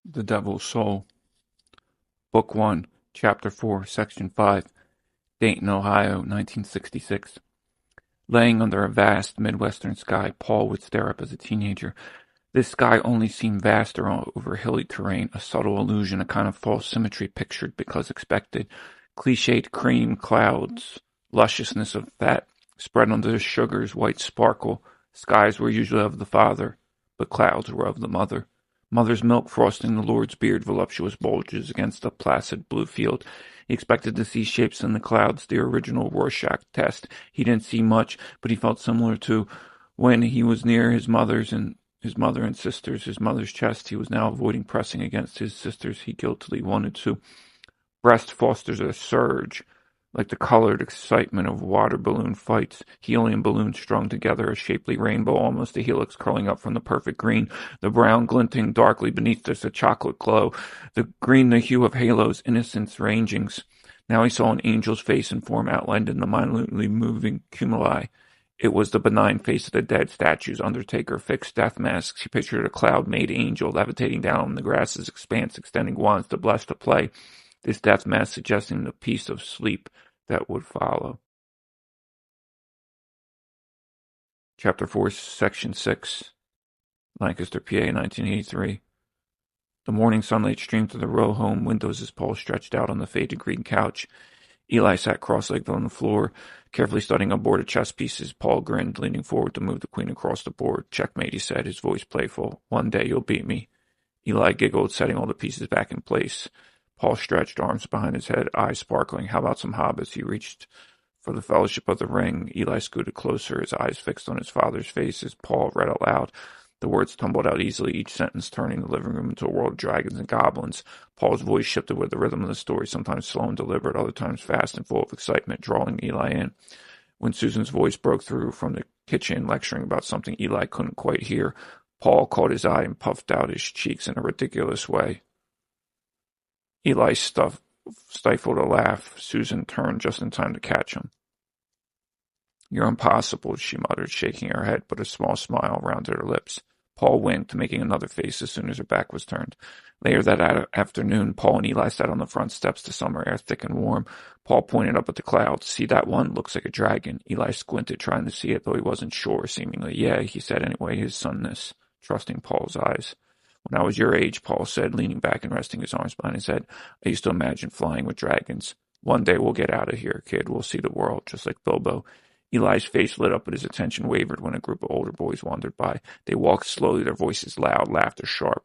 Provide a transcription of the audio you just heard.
The Devil's Soul, Book 1, Chapter 4, Section 5, Dayton, Ohio, 1966. Laying under a vast Midwestern sky, Paul would stare up as a teenager. This sky only seemed vaster over hilly terrain, a subtle illusion, a kind of false symmetry pictured because expected. Cliched cream clouds, lusciousness of fat, spread under the sugar's white sparkle. Skies were usually of the father, but clouds were of the mother. Mother's milk frosting the Lord's beard, voluptuous bulges against a placid blue field. He expected to see shapes in the clouds, the original Rorschach test. He didn't see much, but he felt similar to when he was near his mother and sisters. His mother's chest he was now avoiding pressing against his sister's he guiltily wanted to. Breast fosters a surge, like the colored excitement of water balloon fights. Helium balloons strung together, a shapely rainbow, almost a helix curling up from the perfect green. The brown glinting darkly beneath this, a chocolate glow. The green, the hue of halos, innocence rangings. Now he saw an angel's face and form outlined in the minutely moving cumuli. It was the benign face of the dead statues, undertaker, fixed death masks. He pictured a cloud-made angel levitating down on the grass's expanse, extending wands to bless, to play. This death mask suggesting the peace of sleep that would follow. Chapter 4, Section 6, Lancaster, PA, 1983. The morning sunlight streamed through the row home windows as Paul stretched out on the faded green couch. Eli sat cross-legged on the floor, carefully studying a board of chess pieces. Paul grinned, leaning forward to move the queen across the board. Checkmate, he said, his voice playful. One day you'll beat me. Eli giggled, setting all the pieces back in place. Paul stretched, arms behind his head, eyes sparkling. How about some hobbits? He reached for the Fellowship of the Ring. Eli scooted closer, his eyes fixed on his father's face as Paul read aloud. The words tumbled out easily, each sentence turning the living room into a world of dragons and goblins. Paul's voice shifted with the rhythm of the story, sometimes slow and deliberate, other times fast and full of excitement, drawing Eli in. When Susan's voice broke through from the kitchen, lecturing about something Eli couldn't quite hear, Paul caught his eye and puffed out his cheeks in a ridiculous way. Eli stifled a laugh. Susan turned just in time to catch him. You're impossible, she muttered, shaking her head, but a small smile rounded her lips. Paul winked, making another face as soon as her back was turned. Later that afternoon, Paul and Eli sat on the front steps, the summer air thick and warm. Paul pointed up at the clouds. See that one? Looks like a dragon. Eli squinted, trying to see it, though he wasn't sure, seemingly. Yeah, he said anyway, his sunness, trusting Paul's eyes. When I was your age, Paul said, leaning back and resting his arms behind his head, I used to imagine flying with dragons. One day we'll get out of here, kid. We'll see the world, just like Bilbo. Eli's face lit up, but his attention wavered when a group of older boys wandered by. They walked slowly, their voices loud, laughter sharp.